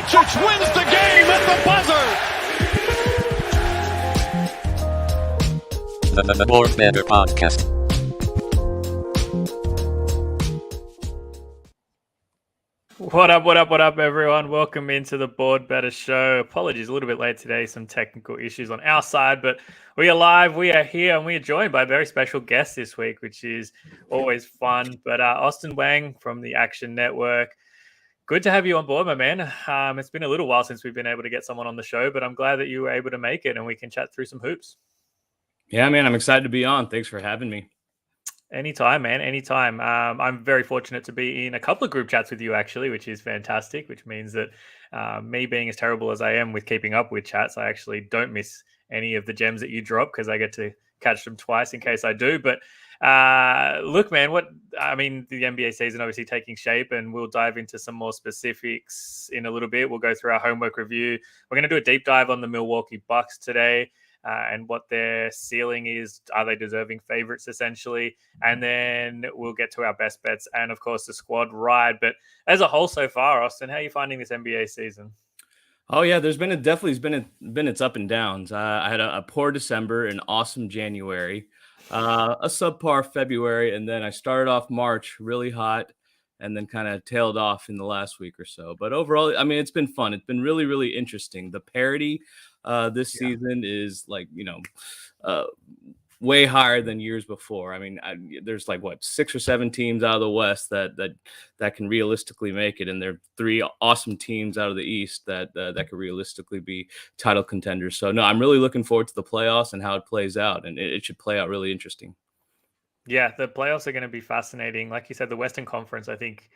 Doncic wins the game at the buzzer. The More Better Podcast. What up, everyone? Welcome into the Board Better Show. Apologies, a little bit late today. Some technical issues on our side, but we are live, we are here, and we are joined by a very special guest this week, which is always fun. But Austin Wang from the Action Network, good to have you on board, my man. It's been a little while since we've been able to get someone on the show, but I'm glad that you were able to make it and we can chat through some hoops. Yeah, man, I'm excited to be on. Thanks for having me. Anytime, man. Anytime. I'm very fortunate to be in a couple of group chats with you, actually, which is fantastic, which means that me being as terrible as I am with keeping up with chats, I actually don't miss any of the gems that you drop because I get to catch them twice in case I do. But look, man, the NBA season obviously taking shape, and we'll dive into some more specifics in a little bit. We'll go through our homework review. We're going to do a deep dive on the Milwaukee Bucks today. And what their ceiling is. Are they deserving favorites, essentially? And then we'll get to our best bets and, of course, the squad ride. But as a whole so far, Austin, how are you finding this NBA season? Oh, yeah, there's been its up and downs. I had a poor December, an awesome January, a subpar February, and then I started off March really hot and then kind of tailed off in the last week or so. But overall, I mean, it's been fun. It's been really, really interesting. The parity this season is way higher than years before. I mean, there's 6 or 7 teams out of the West that can realistically make it, and there are 3 awesome teams out of the East that could realistically be title contenders. So no, I'm really looking forward to the playoffs and how it plays out, and it should play out really interesting. Yeah, the playoffs are going to be fascinating. Like you said, the Western Conference, I think,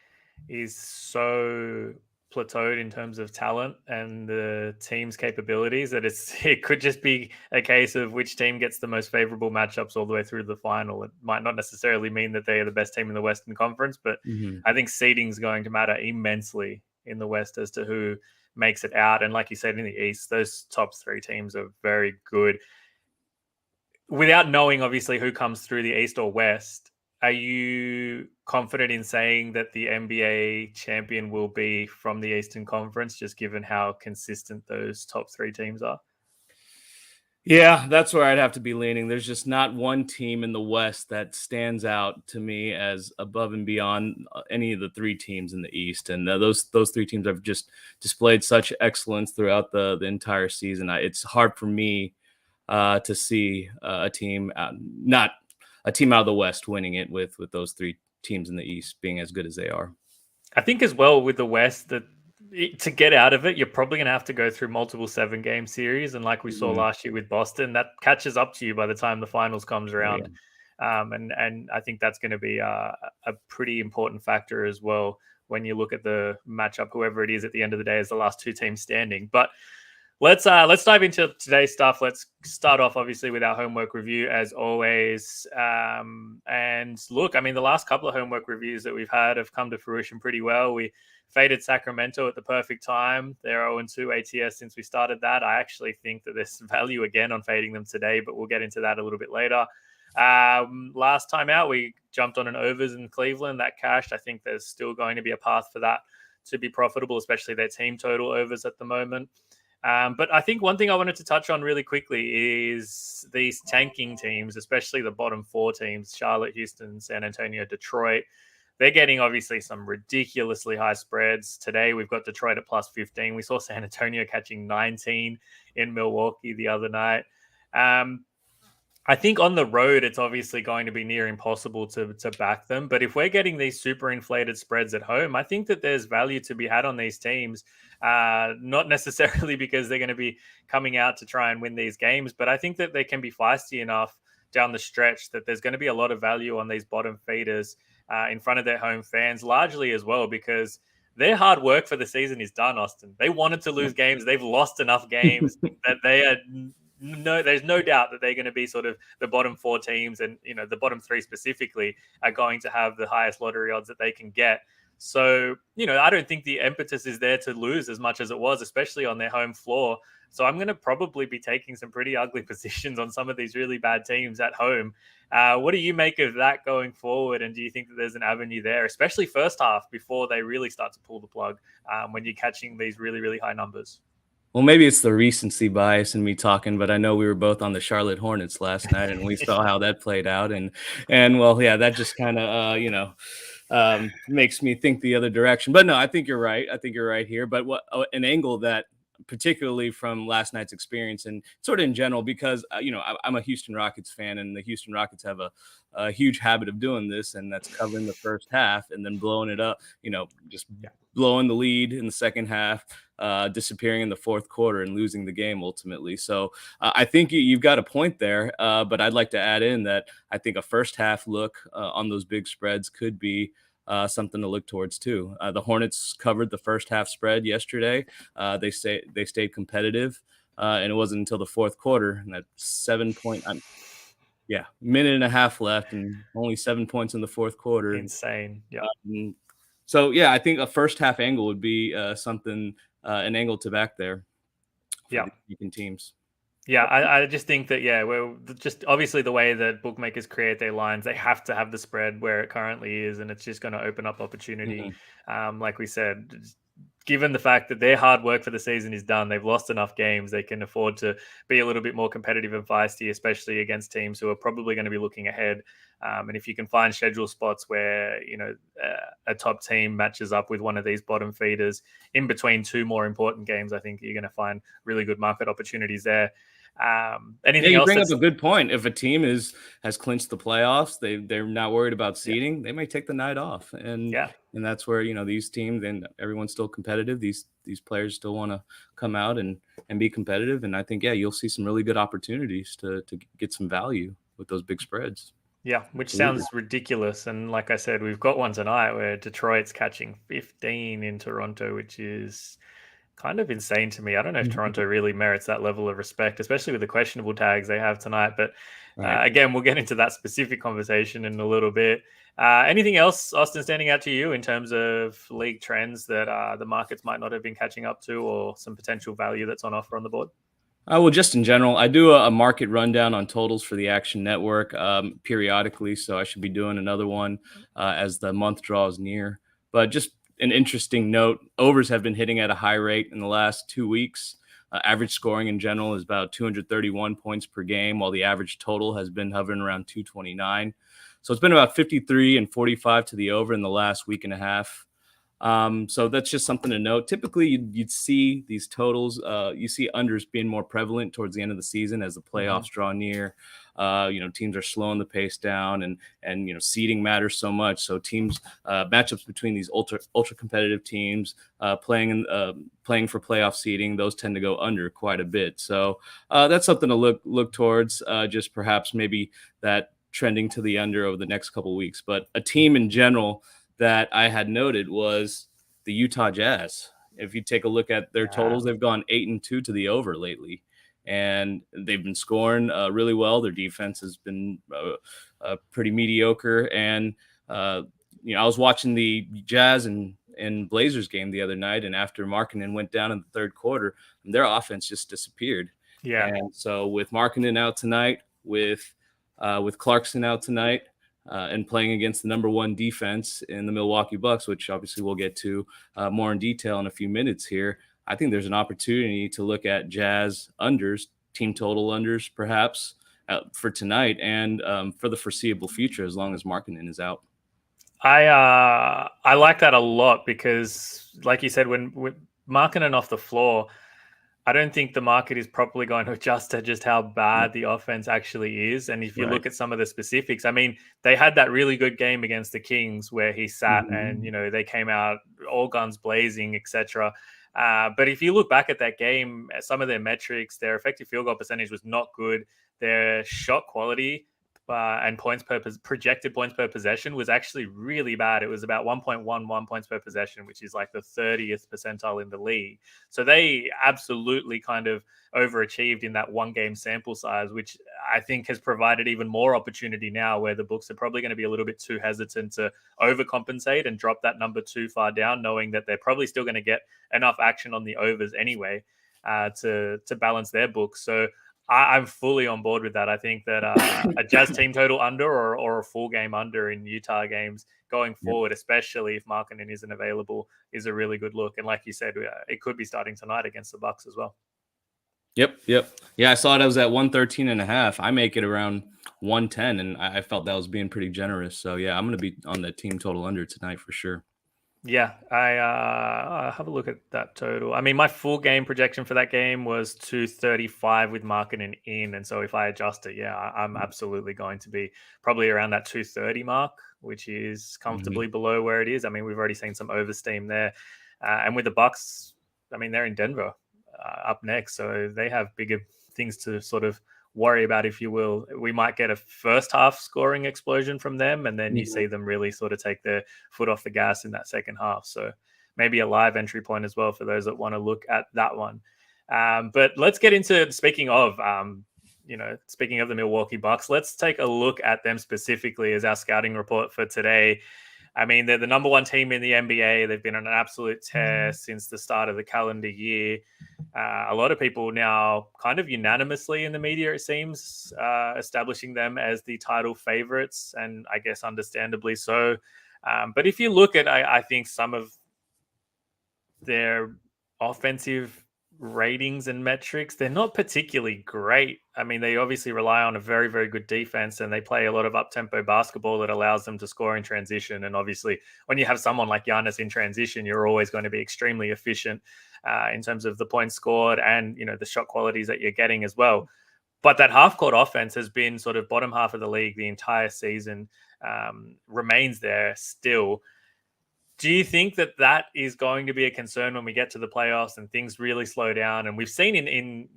is so plateaued in terms of talent and the team's capabilities that it could just be a case of which team gets the most favorable matchups all the way through the final. It might not necessarily mean that they are the best team in the Western Conference, but I think seeding is going to matter immensely in the West as to who makes it out. And like you said, in the East, those top 3 teams are very good. Without knowing, obviously, who comes through the East or West, are you confident in saying that the NBA champion will be from the Eastern Conference, just given how consistent those top 3 teams are? Yeah, that's where I'd have to be leaning. There's just not one team in the West that stands out to me as above and beyond any of the 3 teams in the East. And those 3 teams have just displayed such excellence throughout the entire season. It's hard for me to see a team out of the West winning it with those 3 teams in the East being as good as they are. I think as well with the West that to get out of it, you're probably going to have to go through multiple 7-game series. And like we saw last year with Boston, that catches up to you by the time the finals comes around. Yeah. And I think that's going to be a pretty important factor as well when you look at the matchup, whoever it is at the end of the day is the last 2 teams standing. But Let's dive into today's stuff. Let's start off, obviously, with our homework review, as always. And look, I mean, the last couple of homework reviews that we've had have come to fruition pretty well. We faded Sacramento at the perfect time. They're 0-2 ATS since we started that. I actually think that there's value again on fading them today, but we'll get into that a little bit later. Last time out, we jumped on an overs in Cleveland. That cashed. I think there's still going to be a path for that to be profitable, especially their team total overs at the moment. But I think one thing I wanted to touch on really quickly is these tanking teams, especially the bottom 4 teams, Charlotte, Houston, San Antonio, Detroit. They're getting obviously some ridiculously high spreads. Today, we've got Detroit at plus 15. We saw San Antonio catching 19 in Milwaukee the other night. I think on the road, it's obviously going to be near impossible to back them. But if we're getting these super inflated spreads at home, I think that there's value to be had on these teams. Not necessarily because they're going to be coming out to try and win these games, but I think that they can be feisty enough down the stretch that there's going to be a lot of value on these bottom feeders in front of their home fans, largely as well, because their hard work for the season is done, Austin. They wanted to lose games. They've lost enough games that they are... No, there's no doubt that they're going to be sort of the bottom 4 teams, and the bottom 3 specifically are going to have the highest lottery odds that they can get. So, I don't think the impetus is there to lose as much as it was, especially on their home floor. So I'm going to probably be taking some pretty ugly positions on some of these really bad teams at home. What do you make of that going forward? And do you think that there's an avenue there, especially first half before they really start to pull the plug when you're catching these really, really high numbers? Well, maybe it's the recency bias in me talking, but I know we were both on the Charlotte Hornets last night, and we saw how that played out, and well, yeah, that just kind of makes me think the other direction. But no, I think you're right. I think you're right here. But what an angle that, particularly from last night's experience and sort of in general, because I'm a Houston Rockets fan, and the Houston Rockets have a huge habit of doing this, and that's covering the first half and then blowing it up. Just blowing the lead in the second half, disappearing in the fourth quarter and losing the game ultimately. So I think you've got a point there, but I'd like to add in that I think a first half look on those big spreads could be something to look towards too. The Hornets covered the first half spread yesterday. They stayed competitive, and it wasn't until the fourth quarter, and that 7 point, minute and a half left, and only 7 points in the fourth quarter. Insane. Yeah. So yeah, I think a first half angle would be something, an angle to back there for the Deacon teams. Yeah, I just think that, well, just obviously the way that bookmakers create their lines, they have to have the spread where it currently is, and it's just going to open up opportunity. Like we said, given the fact that their hard work for the season is done, they've lost enough games, they can afford to be a little bit more competitive and feisty, especially against teams who are probably going to be looking ahead. And if you can find schedule spots where, a top team matches up with one of these bottom feeders in between two more important games, I think you're going to find really good market opportunities there. Anything else? You bring up a good point. If a team has clinched the playoffs, they're not worried about seeding. They may take the night off, and that's where these teams, and everyone's still competitive. These players still want to come out and be competitive, and I think you'll see some really good opportunities to get some value with those big spreads. Yeah, which sounds ridiculous. And like I said, we've got one tonight where Detroit's catching 15 in Toronto, which is kind of insane to me. I don't know if Toronto really merits that level of respect, especially with the questionable tags they have tonight. But again, we'll get into that specific conversation in a little bit. Anything else, Austin, standing out to you in terms of league trends that the markets might not have been catching up to, or some potential value that's on offer on the board? Well, just in general, I do a market rundown on totals for the Action Network periodically, so I should be doing another one as the month draws near. But just an interesting note, overs have been hitting at a high rate in the last 2 weeks. Average scoring in general is about 231 points per game, while the average total has been hovering around 229. So it's been about 53 and 45 to the over in the last week and a half. So that's just something to note. Typically, you'd see these totals. You see unders being more prevalent towards the end of the season as the playoffs draw near. Teams are slowing the pace down, and seeding matters so much. So teams, matchups between these ultra competitive teams playing for playoff seeding, those tend to go under quite a bit. So that's something to look towards. Just perhaps maybe that trending to the under over the next couple of weeks. But a team in general that I had noted was the Utah Jazz. If you take a look at their totals, they've gone 8-2 to the over lately, and they've been scoring really well. Their defense has been pretty mediocre. And I was watching the Jazz and Blazers game the other night, and after Markkanen went down in the third quarter, their offense just disappeared. Yeah. And so with Markkanen out tonight, with Clarkson out tonight, and playing against the number one defense in the Milwaukee Bucks, which obviously we'll get to more in detail in a few minutes here, I think there's an opportunity to look at Jazz unders, team total unders, perhaps for tonight and for the foreseeable future, as long as Markkanen is out. I like that a lot because, like you said, when Markkanen off the floor, I don't think the market is properly going to adjust to just how bad the offense actually is. And if you look at some of the specifics, I mean, they had that really good game against the Kings where he sat and, they came out all guns blazing, etc. But if you look back at that game, some of their metrics, their effective field goal percentage was not good. Their shot quality and projected points per possession was actually really bad. It was about 1.11 points per possession, which is like the 30th percentile in the league. So they absolutely kind of overachieved in that one game sample size, which I think has provided even more opportunity now, where the books are probably going to be a little bit too hesitant to overcompensate and drop that number too far down, knowing that they're probably still going to get enough action on the overs anyway to balance their books. So I'm fully on board with that. I think that a Jazz team total under or a full game under in Utah games going forward, especially if Markkanen isn't available, is a really good look. And like you said, it could be starting tonight against the Bucks as well. Yep. Yeah, I saw it. I was at 113.5. I make it around 110, and I felt that was being pretty generous. So yeah, I'm going to be on the team total under tonight for sure. Yeah, I have a look at that total. I mean, my full game projection for that game was 235 with Markkanen in, and so if I adjust it, yeah, I'm absolutely going to be probably around that 230 mark, which is comfortably below where it is. I mean, we've already seen some oversteam there, and with the Bucks, I mean, they're in Denver up next, so they have bigger things to sort of worry about, if you will. We might get a first half scoring explosion from them, and then you see them really sort of take their foot off the gas in that second half. So maybe a live entry point as well for those that want to look at that one. But let's get into, speaking of the Milwaukee Bucks, let's take a look at them specifically as our scouting report for today. I mean, they're the number one team in the NBA. They've been on an absolute tear since the start of the calendar year. A lot of people now kind of unanimously in the media, it seems, establishing them as the title favorites, and I guess understandably so. But if you look at, I think, some of their offensive ratings and metrics, they're not particularly great. I mean, they obviously rely on a very, very good defense, and they play a lot of up-tempo basketball that allows them to score in transition. And obviously, when you have someone like Giannis in transition, you're always going to be extremely efficient in terms of the points scored and, the shot qualities that you're getting as well. But that half-court offense has been sort of bottom half of the league the entire season, remains there still. Do you think that is going to be a concern when we get to the playoffs and things really slow down? And we've seen in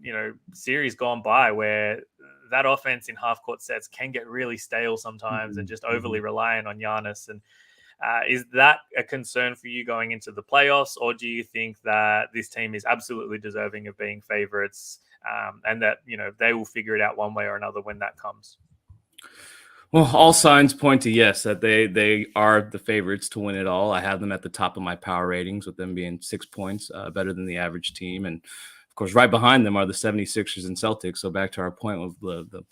series gone by where that offense in half court sets can get really stale sometimes and just overly reliant on Giannis. And is that a concern for you going into the playoffs, or do you think that this team is absolutely deserving of being favorites, and that they will figure it out one way or another when that comes? Well, all signs point to yes, that they are the favorites to win it all. I have them at the top of my power ratings, with them being 6 points better than the average team. And, of course, right behind them are the 76ers and Celtics. So back to our point of the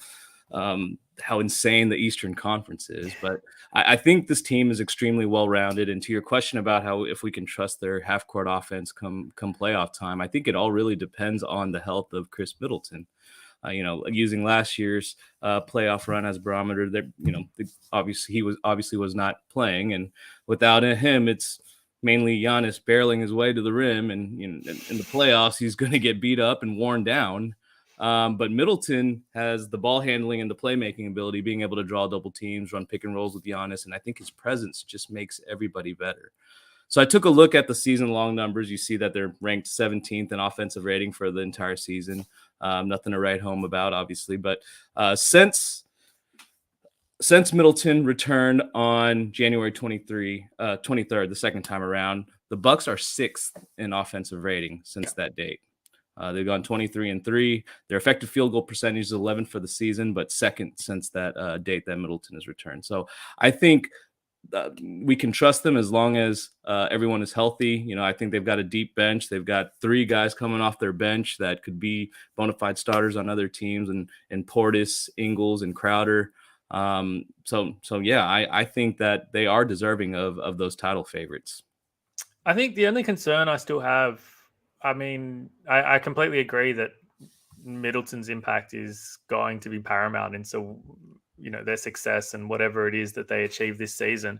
how insane the Eastern Conference is. But I think this team is extremely well-rounded. And to your question about how if we can trust their half-court offense come playoff time, I think it all really depends on the health of Chris Middleton. Using last year's playoff run as barometer, he was not playing, and without him, it's mainly Giannis barreling his way to the rim, and in the playoffs, he's going to get beat up and worn down. But Middleton has the ball handling and the playmaking ability, being able to draw double teams, run pick and rolls with Giannis, and I think his presence just makes everybody better. So I took a look at the season-long numbers. You see that they're ranked 17th in offensive rating for the entire season. Nothing to write home about, obviously. But since Middleton returned on January 23rd, the second time around, the Bucks are 6th in offensive rating since that date. They've gone 23-3. Their effective field goal percentage is 11th for the season, but second since that date that Middleton has returned. So I think we can trust them as long as everyone is healthy. I think they've got a deep bench. They've got 3 guys coming off their bench that could be bona fide starters on other teams, and Portis, Ingles, and Crowder. So yeah, I think that they are deserving of those title favorites. I think the only concern I still have, I mean, I completely agree that Middleton's impact is going to be paramount into their success and whatever it is that they achieve this season.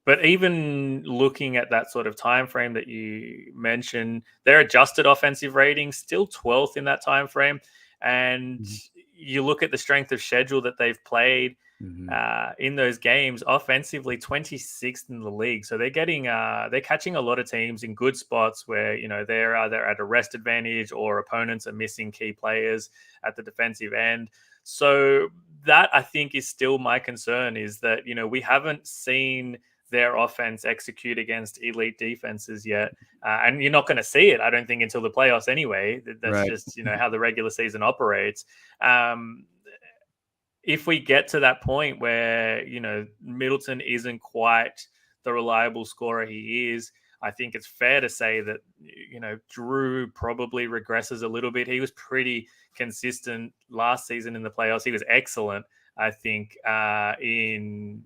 But even looking at that sort of time frame that you mentioned, their adjusted offensive rating still 12th in that time frame. And you look at the strength of schedule that they've played in those games, offensively 26th in the league. So they're catching a lot of teams in good spots where they're either at a rest advantage or opponents are missing key players at the defensive end. So that I think is still my concern, is that, we haven't seen their offense execute against elite defenses yet. And you're not going to see it, I don't think, until the playoffs anyway. That's Right. just, how the regular season operates. If we get to that point where, Middleton isn't quite the reliable scorer he is, I think it's fair to say that, Drew probably regresses a little bit. He was pretty consistent last season in the playoffs. He was excellent, I think, in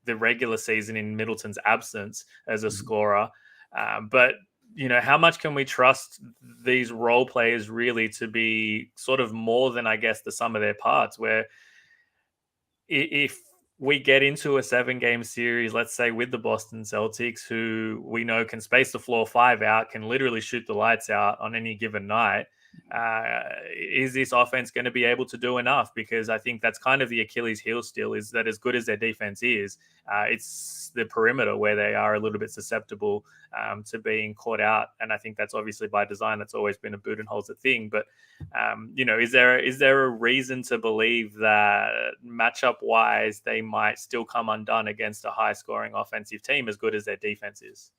the regular season in Middleton's absence as a scorer. But, how much can we trust these role players really to be sort of more than, I guess, the sum of their parts, where if we get into a 7-game series, let's say with the Boston Celtics, who we know can space the floor 5 out, can literally shoot the lights out on any given night, is this offense going to be able to do enough? Because I think that's kind of the Achilles heel still, is that as good as their defense is, it's the perimeter where they are a little bit susceptible to being caught out. And I think that's obviously by design. That's always been a Budenholzer thing. But, is there a reason to believe that matchup wise, they might still come undone against a high scoring offensive team as good as their defense is?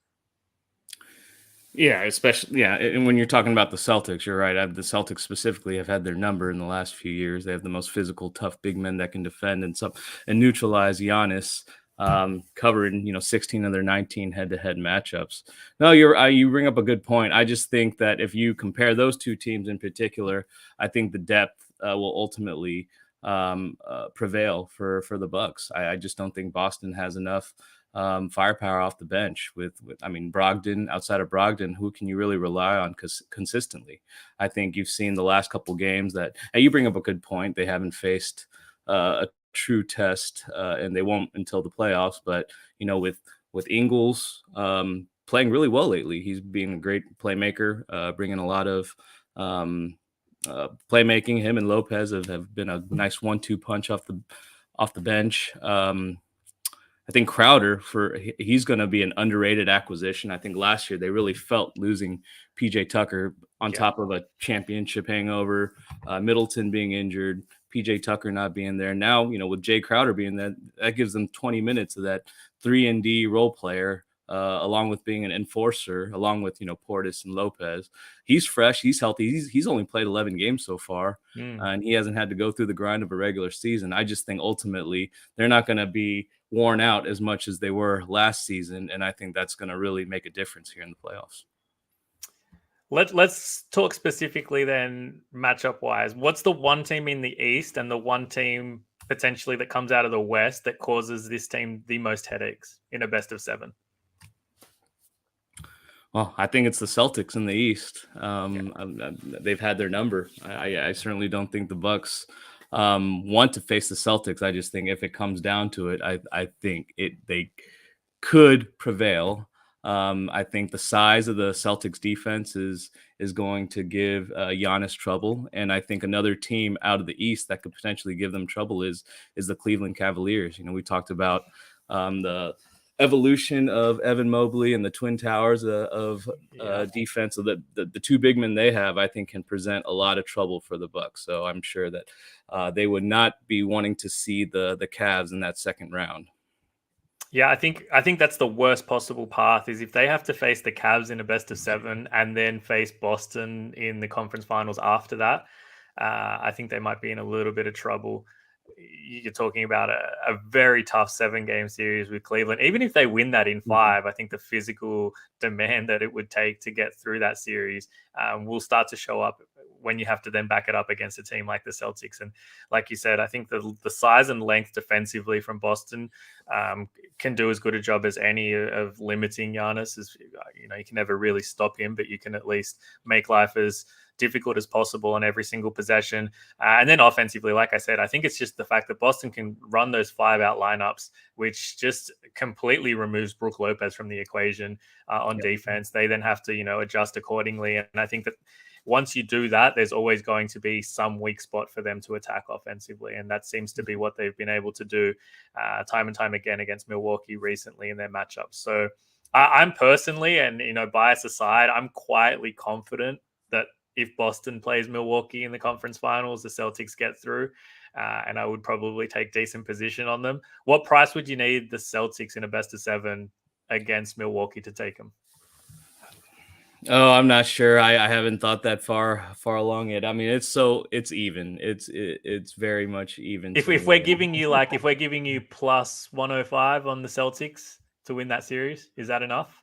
Yeah, especially and when you're talking about the Celtics, you're right. The Celtics specifically have had their number in the last few years. They have the most physical, tough big men that can defend and neutralize Giannis, covering 16 of their 19 head-to-head matchups. No, you bring up a good point. I just think that if you compare those two teams in particular, I think the depth will ultimately prevail for the Bucks. I just don't think Boston has enough firepower off the bench with Brogdon. Outside of Brogdon, who can you really rely on consistently? I think you've seen the last couple games that, and you bring up a good point, they haven't faced a true test, and they won't until the playoffs. But with Ingles playing really well lately, he's being a great playmaker, bringing a lot of playmaking. Him and Lopez have been a nice 1-2 punch off the bench. I think Crowder, he's going to be an underrated acquisition. I think last year they really felt losing PJ Tucker on top of a championship hangover, Middleton being injured, PJ Tucker not being there. Now, with Jay Crowder being there, that gives them 20 minutes of that 3-and-D role player, along with being an enforcer, along with, Portis and Lopez. He's fresh. He's healthy. He's only played 11 games so far, and he hasn't had to go through the grind of a regular season. I just think ultimately they're not going to be worn out as much as they were last season, and I think that's going to really make a difference here in the playoffs. Let's talk specifically then, matchup wise. What's the one team in the East and the one team potentially that comes out of the West that causes this team the most headaches in a best of 7? Well, I think it's the Celtics in the East. They've had their number. I certainly don't think the Bucks want to face the Celtics. I just think if it comes down to it, I think they could prevail. I think the size of the Celtics defense is going to give Giannis trouble, and I think another team out of the East that could potentially give them trouble is the Cleveland Cavaliers. We talked about the evolution of Evan Mobley and the Twin Towers of defense. So the two big men they have, I think, can present a lot of trouble for the Bucks. So I'm sure that they would not be wanting to see the Cavs in that second round. Yeah, I think that's the worst possible path, is if they have to face the Cavs in a best of 7 and then face Boston in the conference finals after that. I think they might be in a little bit of trouble. You're talking about a very tough 7-game series with Cleveland. Even if they win that in 5, I think the physical demand that it would take to get through that series will start to show up when you have to then back it up against a team like the Celtics. And like you said, I think the size and length defensively from Boston can do as good a job as any of limiting Giannis. You can never really stop him, but you can at least make life as difficult as possible on every single possession. And then offensively, like I said, I think it's just the fact that Boston can run those 5-out lineups, which just completely removes Brook Lopez from the equation on defense. They then have to, adjust accordingly. And I think that once you do that, there's always going to be some weak spot for them to attack offensively. And that seems to be what they've been able to do time and time again against Milwaukee recently in their matchups. So I'm personally, and, bias aside, I'm quietly confident that if Boston plays Milwaukee in the conference finals, the Celtics get through. and I would probably take decent position on them. What price would you need the Celtics in a best of 7 against Milwaukee to take them? Oh, I'm not sure. I haven't thought that far along yet. I mean, it's even. It's very much even If to me. we're giving you plus 105 on the Celtics to win that series, is that enough?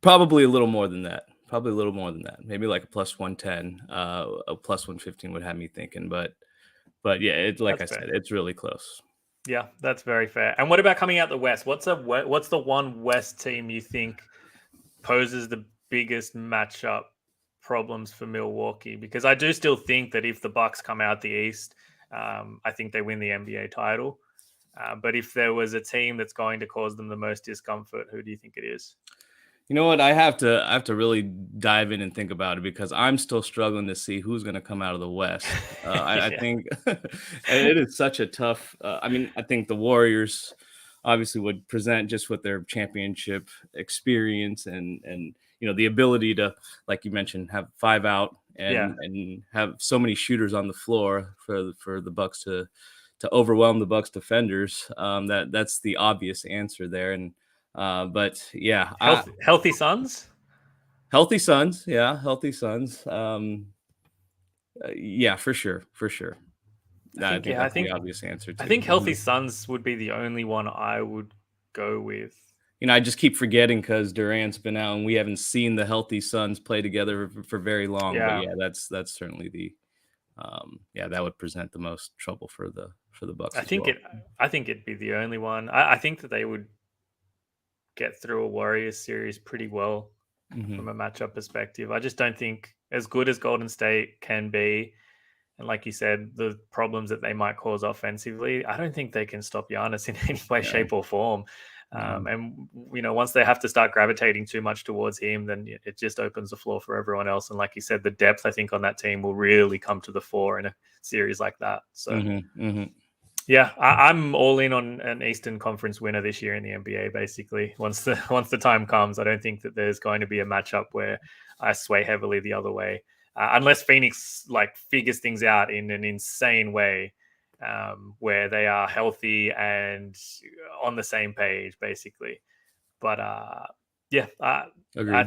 Probably a little more than that. Maybe like a plus 110, a plus 115 would have me thinking. But yeah, like I said, it's really close. Yeah, that's very fair. And what about coming out the West? What's the one West team you think poses the biggest matchup problems for Milwaukee? Because I do still think that if the Bucks come out the East, I think they win the NBA title. But if there was a team that's going to cause them the most discomfort, who do you think it is? You know what? I have to really dive in and think about it because I'm still struggling to see who's going to come out of the West. I think it is such a tough. I mean, I think the Warriors obviously would present just with their championship experience and the ability to, like you mentioned, have 5 out and have so many shooters on the floor for the Bucks to overwhelm the Bucks defenders. That's the obvious answer there. And but yeah, healthy Suns. Healthy Suns, yeah, healthy Suns. Yeah, for sure. I think that's the obvious answer too. I think healthy Suns would be the only one I would go with. I just keep forgetting because Durant's been out and we haven't seen the healthy Suns play together for very long. Yeah. But yeah, that's certainly the that would present the most trouble for the Bucks. I think it'd be the only one. I think that they would get through a Warriors series pretty well from a matchup perspective. I just don't think, as good as Golden State can be, and like you said, the problems that they might cause offensively, I don't think they can stop Giannis in any way, shape, or form. And once they have to start gravitating too much towards him, then it just opens the floor for everyone else. And like you said, the depth I think on that team will really come to the fore in a series like that. So yeah, I'm all in on an Eastern Conference winner this year in the NBA. Basically, once the time comes, I don't think that there's going to be a matchup where I sway heavily the other way, unless Phoenix figures things out in an insane way, where they are healthy and on the same page, basically. But I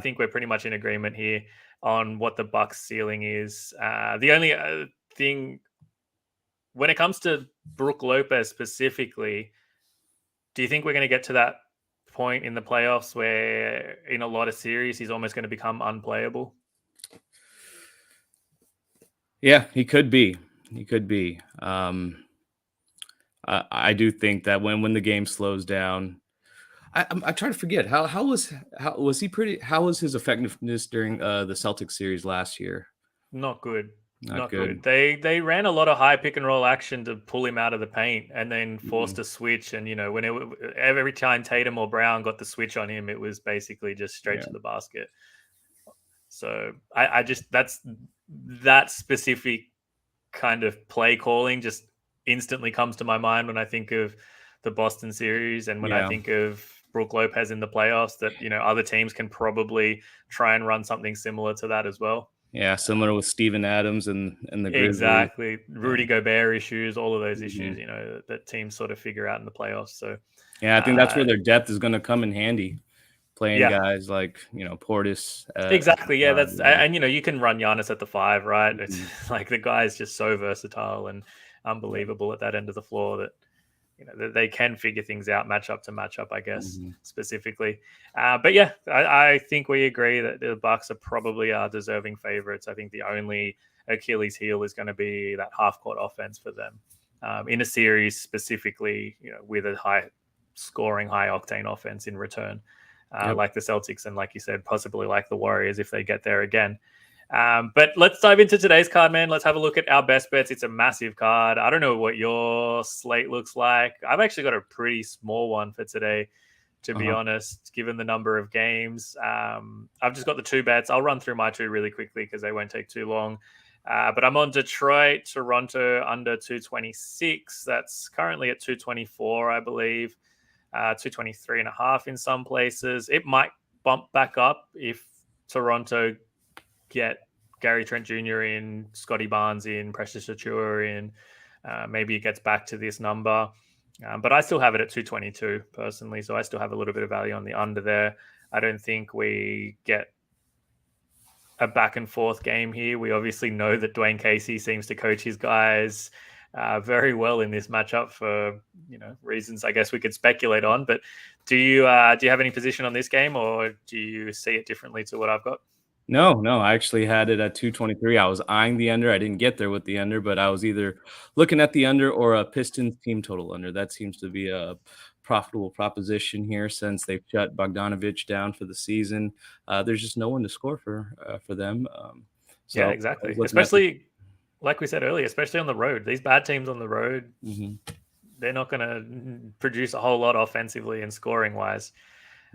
think we're pretty much in agreement here on what the Bucks' ceiling is. The only thing, when it comes to Brook Lopez specifically, do you think we're going to get to that point in the playoffs where in a lot of series he's almost going to become unplayable? Yeah, he could be. I do think that when the game slows down, I try to forget how was his effectiveness during the Celtics series last year? Not good. Not good. They ran a lot of high pick and roll action to pull him out of the paint and then forced a switch. And, every time Tatum or Brown got the switch on him, it was basically just straight to the basket. So I just, that specific kind of play calling just instantly comes to my mind when I think of the Boston series and when I think of Brook Lopez in the playoffs, that, other teams can probably try and run something similar to that as well. Yeah, similar with Steven Adams and the Grizzlies. Exactly. Rudy Gobert issues, all of those issues, that teams sort of figure out in the playoffs. So yeah, I think that's where their depth is going to come in handy. Playing guys like, Portis. Exactly. Yeah, that's and you can run Giannis at the 5, right? It's like the guy is just so versatile and unbelievable at that end of the floor that they can figure things out matchup to matchup, I guess, specifically. But yeah, I think we agree that the Bucks are probably our deserving favorites. I think the only Achilles heel is going to be that half-court offense for them in a series specifically, with a high-scoring, high-octane offense in return, like the Celtics and, like you said, possibly like the Warriors if they get there again. But let's dive into today's card, man. Let's have a look at our best bets. It's a massive card. I don't know what your slate looks like. I've actually got a pretty small one for today, to be honest, given the number of games. I've just got the 2 bets. I'll run through my 2 really quickly because they won't take too long. But I'm on Detroit, Toronto under 226. That's currently at 224, I believe. 223.5 in some places. It might bump back up if Toronto get Gary Trent Jr. in, Scotty Barnes in, Precious Achiuwa in. Maybe it gets back to this number. But I still have it at 222 personally. So I still have a little bit of value on the under there. I don't think we get a back and forth game here. We obviously know that Dwayne Casey seems to coach his guys very well in this matchup for reasons I guess we could speculate on. But do you have any position on this game, or do you see it differently to what I've got? No, I actually had it at 223. I was eyeing the under. I didn't get there with the under, but I was either looking at the under or a Pistons team total under. That seems to be a profitable proposition here since they've shut Bogdanovich down for the season. There's just no one to score for them. Yeah, exactly. Especially, like we said earlier, especially on the road. These bad teams on the road, they're not going to produce a whole lot offensively and scoring wise.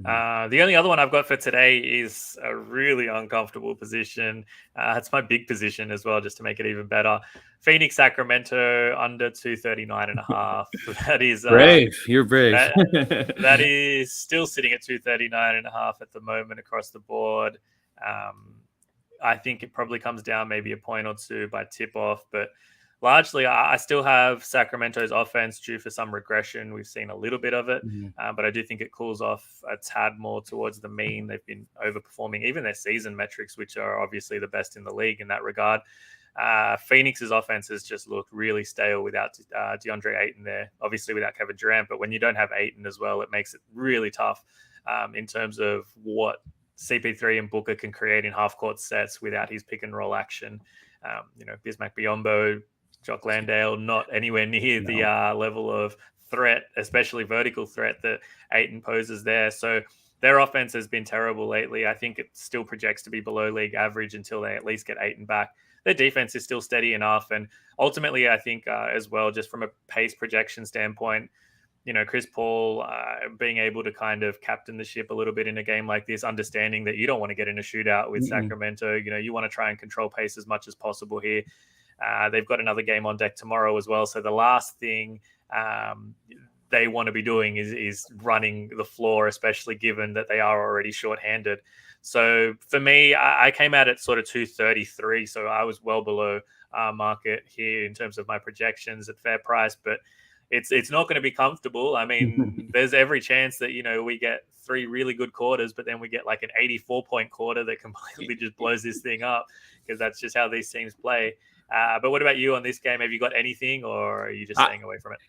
The only other one I've got for today is a really uncomfortable position. It's my big position as well, just to make it even better. Phoenix, Sacramento under 239.5. That is brave. You're brave. that is still sitting at 239.5 at the moment across the board. I think it probably comes down maybe a point or two by tip off, but largely, I still have Sacramento's offense due for some regression. We've seen a little bit of it, but I do think it cools off a tad more towards the mean. They've been overperforming even their season metrics, which are obviously the best in the league in that regard. Phoenix's offense has just looked really stale without DeAndre Ayton there, obviously without Kevin Durant. But when you don't have Ayton as well, it makes it really tough in terms of what CP3 and Booker can create in half-court sets without his pick-and-roll action. Bismack Biyombo, Jock Landale, not anywhere near the level of threat, especially vertical threat that Ayton poses there. So their offense has been terrible lately. I think it still projects to be below league average until they at least get Ayton back. Their defense is still steady enough. And ultimately, I think as well, just from a pace projection standpoint, Chris Paul being able to kind of captain the ship a little bit in a game like this, understanding that you don't want to get in a shootout with Sacramento. You want to try and control pace as much as possible here. They've got another game on deck tomorrow as well. So the last thing they want to be doing is running the floor, especially given that they are already shorthanded. So for me, I came out at sort of 233. So I was well below market here in terms of my projections at fair price, but it's not going to be comfortable. I mean, there's every chance that, we get 3 really good quarters, but then we get like an 84-point quarter that completely just blows this thing up, because that's just how these teams play. But what about you on this game? Have you got anything, or are you just staying away from it?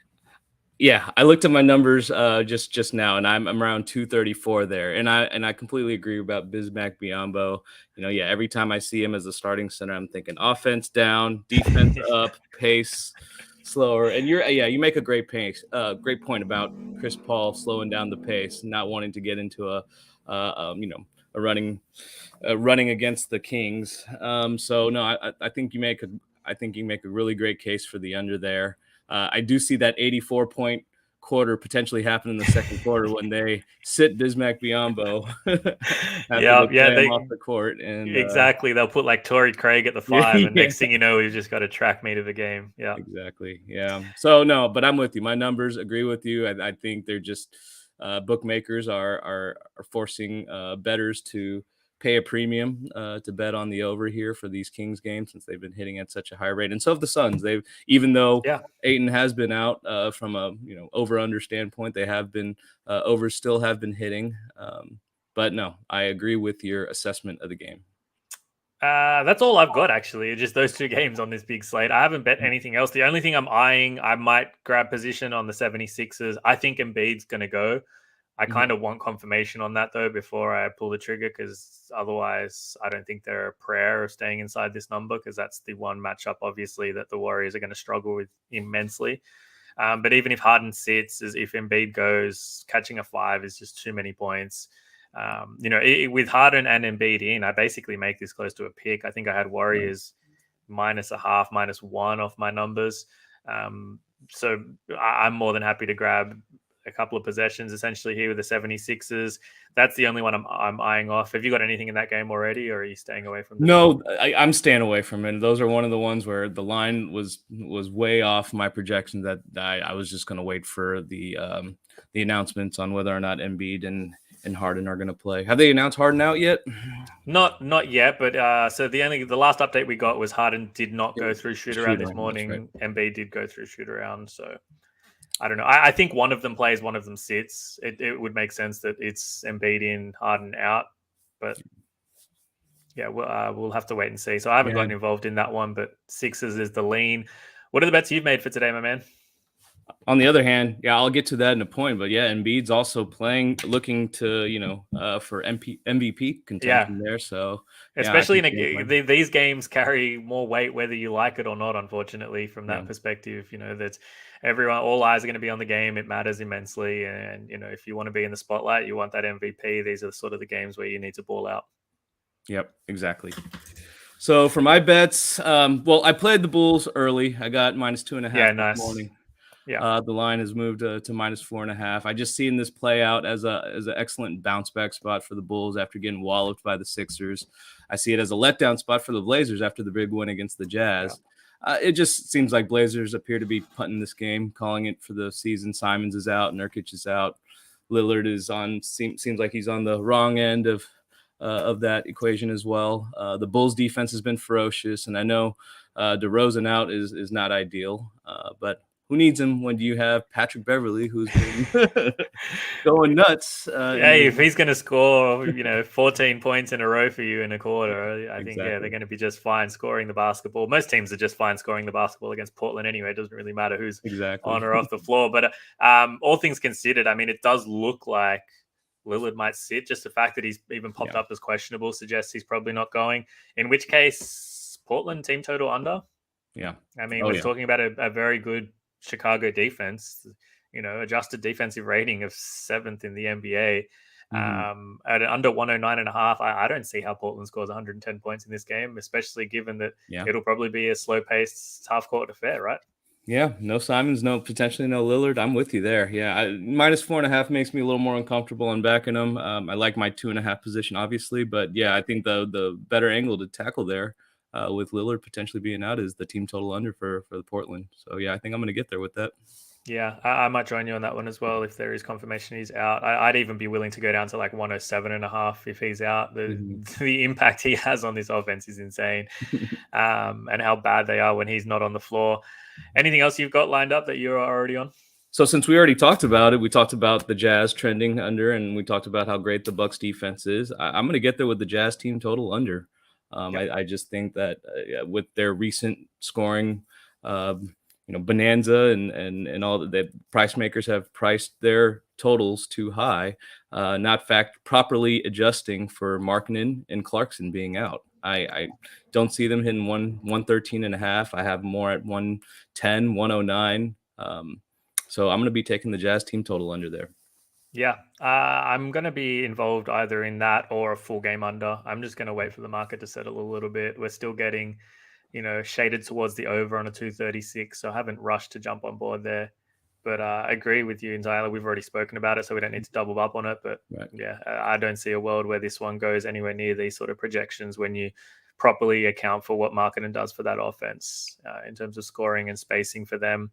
Yeah, I looked at my numbers just now, and I'm around 234 there, and I completely agree about Bismack Biyombo. Every time I see him as a starting center, I'm thinking offense down, defense up, pace slower. And you make a great point about Chris Paul slowing down the pace, not wanting to get into a running against the Kings. So no, I think you make a really great case for the under there. I do see that 84-point quarter potentially happen in the second quarter when they sit Bismack Biyombo. They off the court, and exactly. They'll put like Torrey Craig at the 5, and next thing you know, we've just got a track meet of the game. Yeah, exactly. Yeah. So no, but I'm with you. My numbers agree with you. I think they're just bookmakers are forcing bettors to pay a premium to bet on the over here for these Kings games, since they've been hitting at such a high rate. And so have the Suns. Even though Ayton has been out from a over under standpoint, they have been overs still have been hitting. But no, I agree with your assessment of the game. That's all I've got, actually. Just those 2 games on this big slate. I haven't bet anything else. The only thing I'm eyeing, I might grab position on the 76ers. I think Embiid's going to go. I kind of want confirmation on that, though, before I pull the trigger, because otherwise I don't think they're a prayer of staying inside this number, because that's the one matchup, obviously, that the Warriors are going to struggle with immensely. But even if Harden sits, if Embiid goes, catching a 5 is just too many points. With Harden and Embiid in, I basically make this close to a pick. I think I had Warriors -0.5, -1 off my numbers. So I'm more than happy to grab a couple of possessions essentially here with the 76ers. That's the only one I'm eyeing off. Have you got anything in that game already, or are you staying away from this? No, I'm staying away from it. Those are one of the ones where the line was way off my projections, that I was just going to wait for the announcements on whether or not Embiid and and Harden are going to play. Have they announced Harden out yet? Not yet, but so the last update we got was Harden did not go through shoot around this morning. Right. Embiid did go through shoot around, so I don't know. I think one of them plays, one of them sits. It would make sense that it's Embiid in, Harden out, but yeah, we'll have to wait and see. So I haven't gotten involved in that one, but Sixers is the lean. What are the bets you've made for today, my man? On the other hand, yeah, I'll get to that in a point, but yeah, Embiid's also looking to, for MVP contention there. So especially in these games carry more weight whether you like it or not. Unfortunately, from that perspective, that all eyes are going to be on the game. It matters immensely, and if you want to be in the spotlight, you want that MVP. These are sort of the games where you need to ball out. Yep, exactly. So for my bets, I played the Bulls early. I got -2.5 this morning. Yeah, the line has moved to -4.5. I just seen this play out as an excellent bounce back spot for the Bulls after getting walloped by the Sixers. I see it as a letdown spot for the Blazers after the big win against the Jazz. It just seems like Blazers appear to be punting this game, calling it for the season. Simons is out, Nurkic is out, Lillard is on. Seems like he's on the wrong end of that equation as well. The Bulls defense has been ferocious, and I know DeRozan out is not ideal, but who needs him when you have Patrick Beverly, who's been going nuts? If he's going to score, 14 points in a row for you in a quarter, I think they're going to be just fine scoring the basketball. Most teams are just fine scoring the basketball against Portland anyway. It doesn't really matter who's on or off the floor. But all things considered, I mean, it does look like Lillard might sit. Just the fact that he's even popped up as questionable suggests he's probably not going. In which case, Portland team total under. Yeah, I mean, we're talking about a very good Chicago defense, adjusted defensive rating of 7th in the NBA. At under 109.5, I don't see how Portland scores 110 points in this game, especially given that it'll probably be a slow-paced half-court affair, right? Yeah, no Simons, potentially no Lillard. I'm with you there. Yeah, -4.5 makes me a little more uncomfortable on backing them. I like my 2.5 position, obviously, but yeah, I think the better angle to tackle there with Lillard potentially being out is the team total under for the Portland. So yeah, I think I'm going to get there with that. Yeah, I might join you on that one as well if there is confirmation he's out. I'd even be willing to go down to like 107.5 if he's out. The impact he has on this offense is insane, and how bad they are when he's not on the floor. Anything else you've got lined up that you're already on? So since we already talked about it, we talked about the Jazz trending under, and we talked about how great the Bucks defense is. I'm going to get there with the Jazz team total under. I just think that with their recent scoring, bonanza and all that price makers have priced their totals too high, not properly adjusting for Markkanen and Clarkson being out. I don't see them hitting 113.5. I have more at 110, 109. So I'm going to be taking the Jazz team total under there. Yeah, I'm going to be involved either in that or a full game under. I'm just going to wait for the market to settle a little bit. We're still getting, shaded towards the over on a 236. So I haven't rushed to jump on board there. But I agree with you entirely. We've already spoken about it, so we don't need to double up on it. But yeah, I don't see a world where this one goes anywhere near these sort of projections when you properly account for what Markkanen does for that offense in terms of scoring and spacing for them,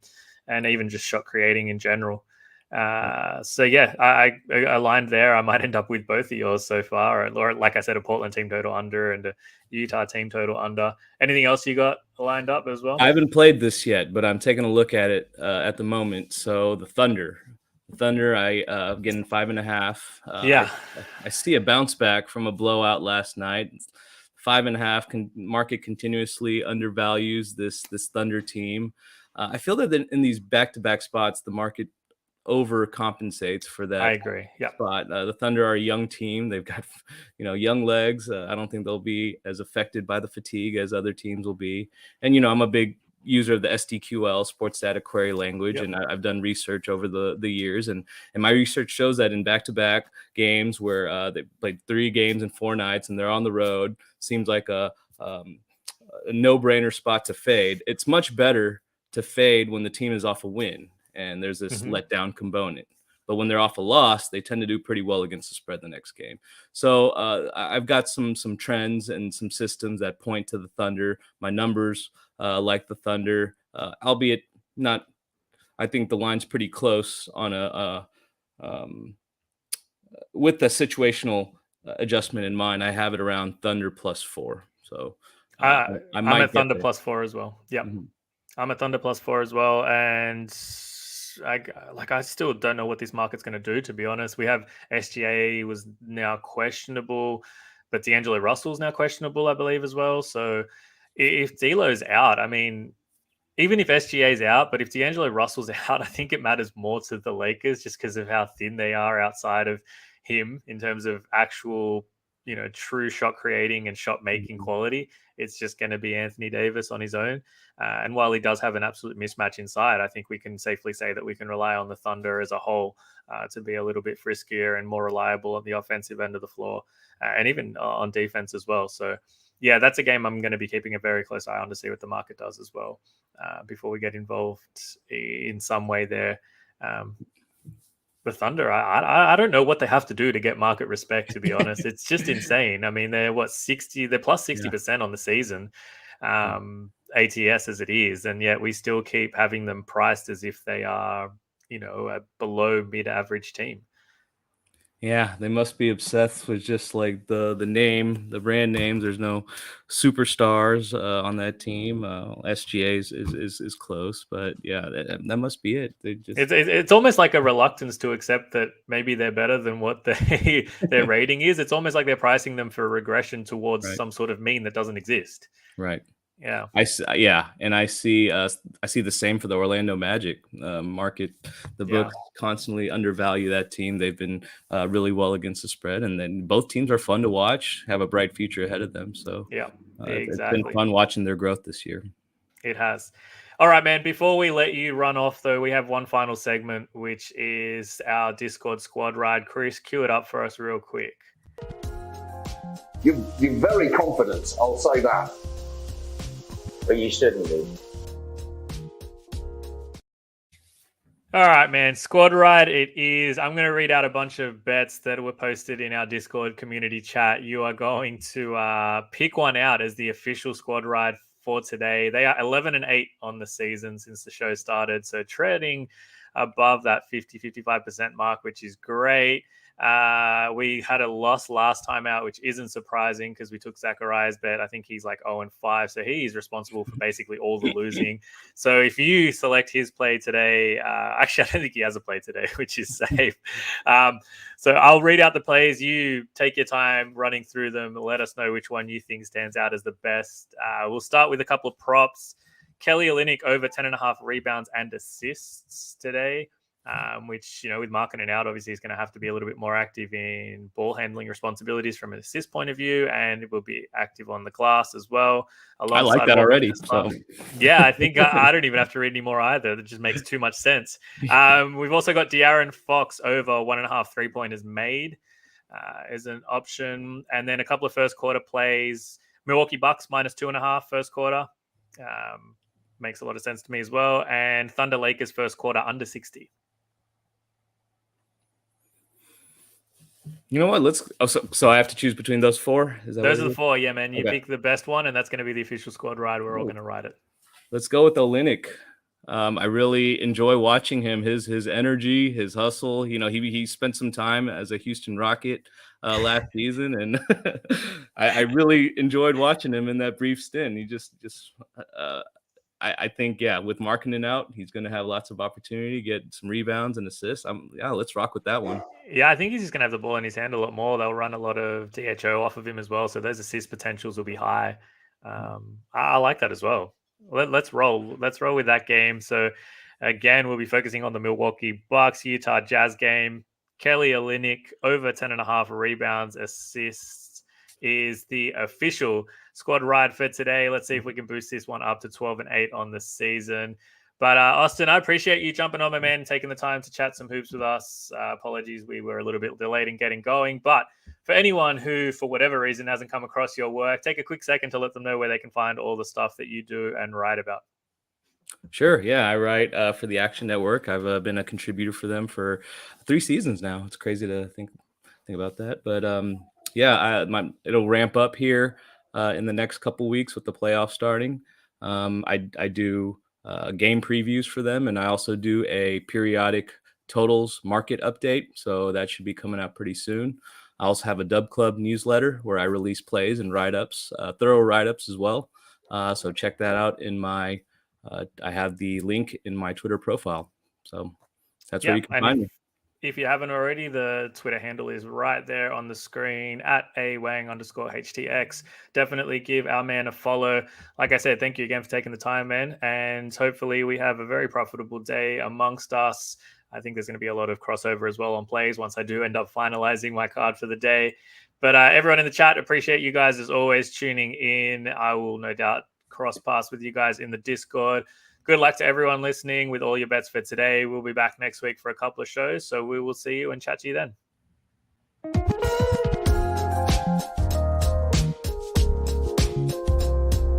and even just shot creating in general. So yeah, I aligned there. I might end up with both of yours so far, or like I said, a Portland team total under and a Utah team total under. Anything else you got lined up as well? I haven't played this yet, but I'm taking a look at it at the moment. So the Thunder, I getting 5.5. I see a bounce back from a blowout last night. 5.5 market continuously undervalues this Thunder team. I feel that in these back-to-back spots, the market overcompensates for that. I agree. Yeah. Spot. The Thunder are a young team. They've got, young legs. I don't think they'll be as affected by the fatigue as other teams will be. And, I'm a big user of the SDQL, sports data query language. And I've done research over the years. And my research shows that in back-to-back games where they played 3 games in 4 nights and they're on the road, seems like a no-brainer spot to fade. It's much better to fade when the team is off a win and there's this letdown component. But when they're off a loss, they tend to do pretty well against the spread the next game. So I've got some trends and some systems that point to the Thunder. My numbers like the Thunder, albeit not. I think the line's pretty close on with the situational adjustment in mind, I have it around Thunder +4. So I I'm might at get Thunder there. +4 as well. Yep. Mhm. I'm at Thunder +4 as well, and I still don't know what this market's going to do. To be honest, we have SGA was now questionable, but D'Angelo Russell's now questionable, I believe, as well. So if D'Lo's out, I mean, even if SGA's out, but if D'Angelo Russell's out, I think it matters more to the Lakers just because of how thin they are outside of him in terms of actual, true shot creating and shot making Mhm. quality. It's just going to be Anthony Davis on his own. And while he does have an absolute mismatch inside, I think we can safely say that we can rely on the Thunder as a whole to be a little bit friskier and more reliable on the offensive end of the floor and even on defense as well. So, yeah, that's a game I'm going to be keeping a very close eye on to see what the market does as well before we get involved in some way there. The Thunder, I don't know what they have to do to get market respect. To be honest, it's just insane. I mean, they're what 60? They're plus Yeah. 60% on the season, ATS as it is, and yet we still keep having them priced as if they are, a below mid-average team. Yeah, they must be obsessed with just like the name, the brand names. There's no superstars on that team. SGA is close, but yeah, that must be it. They just It's almost like a reluctance to accept that maybe they're better than what their rating is. It's almost like they're pricing them for regression towards right, some sort of mean that doesn't exist. right. Yeah. Yeah, and I see the same for the Orlando Magic market. The Yeah. books constantly undervalue that team. They've been really well against the spread, and then both teams are fun to watch. Have a bright future ahead of them. So Yeah. it's been Exactly. fun watching their growth this year. It has. All right, man. Before we let you run off, though, we have one final segment, which is our Discord squad ride. Chris, cue it up for us real quick. You're very confident, I'll say that. But you shouldn't be. All right, man. Squad ride it is. I'm going to read out a bunch of bets that were posted in our Discord community chat. You are going to pick one out as the official squad ride for today. They are 11-8 on the season since the show started. So treading above that 50-55% mark, which is great. We had a loss last time out, which isn't surprising because we took Zachariah's bet. I think he's like 0-5. So he is responsible for basically all the losing. So if you select his play today, actually, I don't think he has a play today, which is safe. So I'll read out the plays. You take your time running through them. Let us know which one you think stands out as the best. We'll start with a couple of props. Kelly Olynyk over 10.5 rebounds and assists today. Which, with marketing out, obviously he's going to have to be a little bit more active in ball handling responsibilities from an assist point of view, and it will be active on the glass as well. I like that already. So yeah, I think I don't even have to read any more either. That just makes too much sense. We've also got De'Aaron Fox over 1.5 3-pointers made as an option, and then a couple of first quarter plays. Milwaukee Bucks -2.5 first quarter. Makes a lot of sense to me as well. And Thunder Lakers first quarter under 60. you know what? So I have to choose between those four. Is that Those what are it the is? four. Yeah, man. You Okay. pick the best one, and that's going to be the official squad ride. We're all going to ride it. Let's go with Olynyk. I really enjoy watching him. His energy, his hustle. He spent some time as a Houston Rocket last season, and I really enjoyed watching him in that brief stint. He just I think, yeah, with Markkanen out, he's going to have lots of opportunity, get some rebounds and assists. Let's rock with that one. Yeah, I think he's just going to have the ball in his hand a lot more. They'll run a lot of DHO off of him as well, so those assist potentials will be high. I like that as well. Let's roll. Let's roll with that game. So again, we'll be focusing on the Milwaukee Bucks Utah Jazz game. Kelly Olynyk over 10.5 rebounds, assists is the official squad ride for today. Let's see if we can boost this one up to 12-8 on the season. But Austin, I appreciate you jumping on, my man, taking the time to chat some hoops with us. Apologies, we were a little bit delayed in getting going. But for anyone who, for whatever reason, hasn't come across your work, take a quick second to let them know where they can find all the stuff that you do and write about. Sure. Yeah, I write for the Action Network. I've been a contributor for them for 3 seasons now. It's crazy to think about that. But yeah, it'll ramp up here in the next couple weeks with the playoffs starting. I do game previews for them, and I also do a periodic totals market update. So that should be coming out pretty soon. I also have a Dub Club newsletter where I release plays and write-ups, thorough write-ups as well. So check that out in my, I have the link in my Twitter profile. So that's where you can find me. If you haven't already, the Twitter handle is right there on the screen at @awang_HTX. Definitely give our man a follow. Like I said, thank you again for taking the time, man. And hopefully we have a very profitable day amongst us. I think there's going to be a lot of crossover as well on plays once I do end up finalizing my card for the day. But everyone in the chat, appreciate you guys as always tuning in. I will no doubt cross paths with you guys in the Discord. Good luck to everyone listening with all your bets for today. We'll be back next week for a couple of shows. So we will see you and chat to you then.